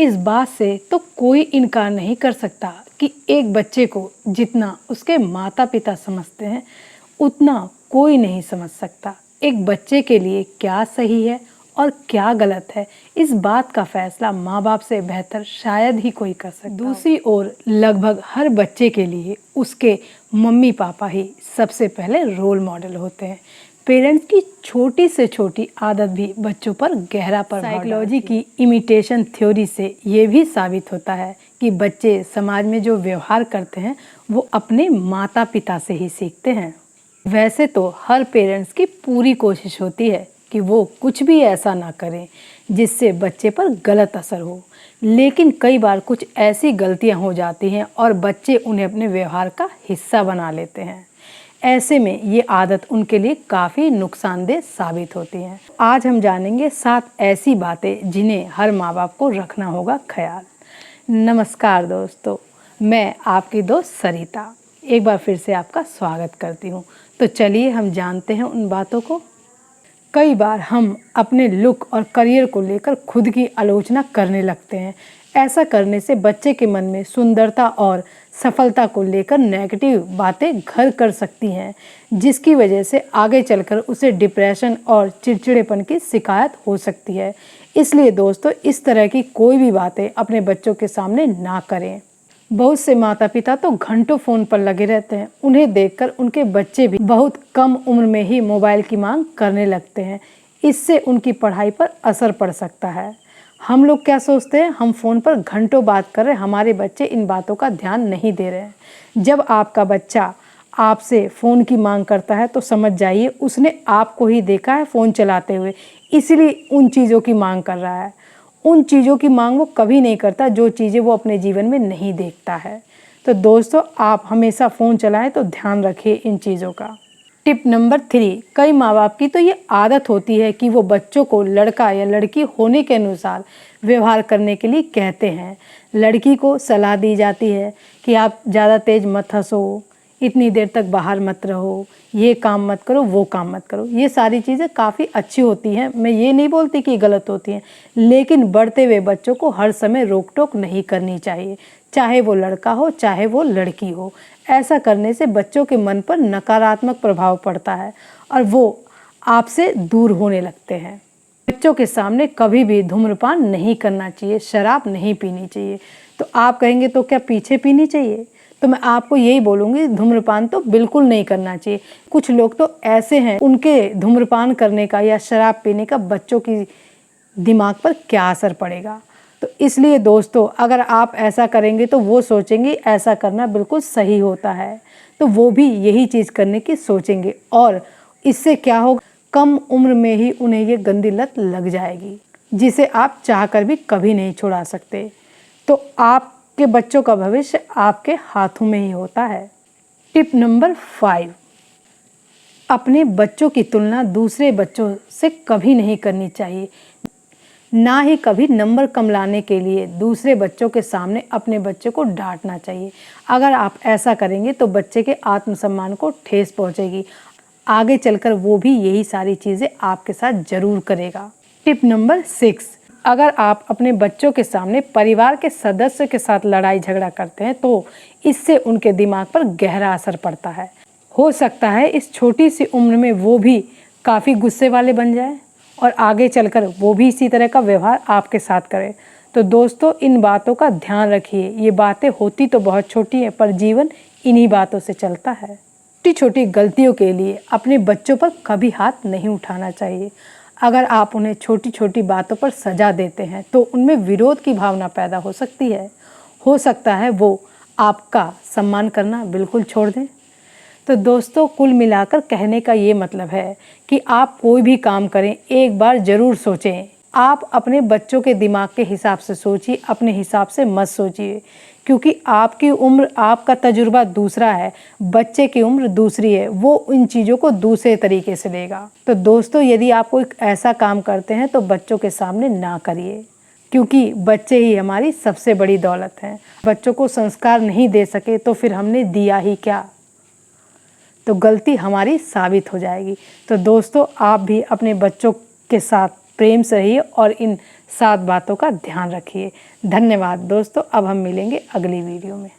इस बात से तो कोई इनकार नहीं कर सकता कि एक बच्चे को जितना उसके माता पिता समझते हैं उतना कोई नहीं समझ सकता। एक बच्चे के लिए क्या सही है और क्या गलत है, इस बात का फैसला माँ बाप से बेहतर शायद ही कोई कर सकता। दूसरी ओर लगभग हर बच्चे के लिए उसके मम्मी पापा ही सबसे पहले रोल मॉडल होते हैं। पेरेंट्स की छोटी से छोटी आदत भी बच्चों पर गहरा प्रभाव। साइकोलॉजी की इमिटेशन थ्योरी से ये भी साबित होता है कि बच्चे समाज में जो व्यवहार करते हैं वो अपने माता पिता से ही सीखते हैं। वैसे तो हर पेरेंट्स की पूरी कोशिश होती है कि वो कुछ भी ऐसा ना करें जिससे बच्चे पर गलत असर हो, लेकिन कई बार कुछ ऐसी गलतियां हो जाती हैं और बच्चे उन्हें अपने व्यवहार का हिस्सा बना लेते हैं। ऐसे में ये आदत उनके लिए काफ़ी नुकसानदेह साबित होती हैं। आज हम जानेंगे 7 ऐसी बातें जिन्हें हर माँ बाप को रखना होगा ख्याल। नमस्कार दोस्तों, मैं आपकी दोस्त सरिता एक बार फिर से आपका स्वागत करती हूँ। तो चलिए हम जानते हैं उन बातों को। कई बार हम अपने लुक और करियर को लेकर खुद की आलोचना करने लगते हैं। ऐसा करने से बच्चे के मन में सुंदरता और सफलता को लेकर नेगेटिव बातें घर कर सकती हैं, जिसकी वजह से आगे चलकर उसे डिप्रेशन और चिड़चिड़ेपन की शिकायत हो सकती है। इसलिए दोस्तों, इस तरह की कोई भी बातें अपने बच्चों के सामने ना करें। बहुत से माता पिता तो घंटों फ़ोन पर लगे रहते हैं। उन्हें देखकर उनके बच्चे भी बहुत कम उम्र में ही मोबाइल की मांग करने लगते हैं। इससे उनकी पढ़ाई पर असर पड़ सकता है। हम लोग क्या सोचते हैं, हम फ़ोन पर घंटों बात कर रहे हैं, हमारे बच्चे इन बातों का ध्यान नहीं दे रहे हैं। जब आपका बच्चा आपसे फ़ोन की मांग करता है तो समझ जाइए उसने आपको ही देखा है फ़ोन चलाते हुए, इसलिए उन चीज़ों की मांग कर रहा है। उन चीज़ों की मांग वो कभी नहीं करता जो चीज़ें वो अपने जीवन में नहीं देखता है। तो दोस्तों, आप हमेशा फ़ोन चलाएं तो ध्यान रखिए इन चीज़ों का। टिप नंबर 3, कई माँ बाप की तो ये आदत होती है कि वो बच्चों को लड़का या लड़की होने के अनुसार व्यवहार करने के लिए कहते हैं। लड़की को सलाह दी जाती है कि आप ज़्यादा तेज़ मत हंसो, इतनी देर तक बाहर मत रहो, ये काम मत करो, वो काम मत करो। ये सारी चीज़ें काफ़ी अच्छी होती हैं, मैं ये नहीं बोलती कि गलत होती हैं, लेकिन बढ़ते हुए बच्चों को हर समय रोक टोक नहीं करनी चाहिए, चाहे वो लड़का हो चाहे वो लड़की हो। ऐसा करने से बच्चों के मन पर नकारात्मक प्रभाव पड़ता है और वो आपसे दूर होने लगते हैं। बच्चों के सामने कभी भी धूम्रपान नहीं करना चाहिए, शराब नहीं पीनी चाहिए। तो आप कहेंगे तो क्या पीछे पीनी चाहिए? तो मैं आपको यही बोलूँगी, धूम्रपान तो बिल्कुल नहीं करना चाहिए। कुछ लोग तो ऐसे हैं, उनके धूम्रपान करने का या शराब पीने का बच्चों की दिमाग पर क्या असर पड़ेगा। तो इसलिए दोस्तों, अगर आप ऐसा करेंगे तो वो सोचेंगे ऐसा करना बिल्कुल सही होता है, तो वो भी यही चीज़ करने की सोचेंगे और इससे क्या होगा, कम उम्र में ही उन्हें ये गंदी लत लग जाएगी, जिसे आप चाहकर भी कभी नहीं छुड़ा सकते। तो आपके बच्चों का भविष्य आपके हाथों में ही होता है। टिप नंबर 5, अपने बच्चों की तुलना दूसरे बच्चों से कभी नहीं करनी चाहिए। ना ही कभी नंबर कम लाने के लिए दूसरे बच्चों के सामने अपने बच्चे को डांटना चाहिए। अगर आप ऐसा करेंगे तो बच्चे के आत्मसम्मान को ठेस पहुंचेगी। आगे चलकर वो भी यही सारी चीज़ें आपके साथ जरूर करेगा। टिप नंबर 6, अगर आप अपने बच्चों के सामने परिवार के सदस्य के साथ लड़ाई झगड़ा करते हैं तो इससे उनके दिमाग पर गहरा असर पड़ता है। हो सकता है इस छोटी सी उम्र में वो भी काफ़ी गुस्से वाले बन जाए और आगे चलकर वो भी इसी तरह का व्यवहार आपके साथ करे। तो दोस्तों, इन बातों का ध्यान रखिए। ये बातें होती तो बहुत छोटी हैं, पर जीवन इन्हीं बातों से चलता है। छोटी छोटी गलतियों के लिए अपने बच्चों पर कभी हाथ नहीं उठाना चाहिए। अगर आप उन्हें छोटी छोटी बातों पर सजा देते हैं तो उनमें विरोध की भावना पैदा हो सकती है। हो सकता है वो आपका सम्मान करना बिल्कुल छोड़ दें। तो दोस्तों, कुल मिलाकर कहने का ये मतलब है कि आप कोई भी काम करें एक बार ज़रूर सोचें। आप अपने बच्चों के दिमाग के हिसाब से सोचिए, अपने हिसाब से मत सोचिए, क्योंकि आपकी उम्र, आपका तजुर्बा दूसरा है, बच्चे की उम्र दूसरी है, वो इन चीज़ों को दूसरे तरीके से लेगा। तो दोस्तों, यदि आप कोई ऐसा काम करते हैं तो बच्चों के सामने ना करिए, क्योंकि बच्चे ही हमारी सबसे बड़ी दौलत हैं। बच्चों को संस्कार नहीं दे सके तो फिर हमने दिया ही क्या, तो गलती हमारी साबित हो जाएगी। तो दोस्तों, आप भी अपने बच्चों के साथ प्रेम से रहिए और इन 7 बातों का ध्यान रखिए। धन्यवाद दोस्तों। अब हम मिलेंगे अगली वीडियो में।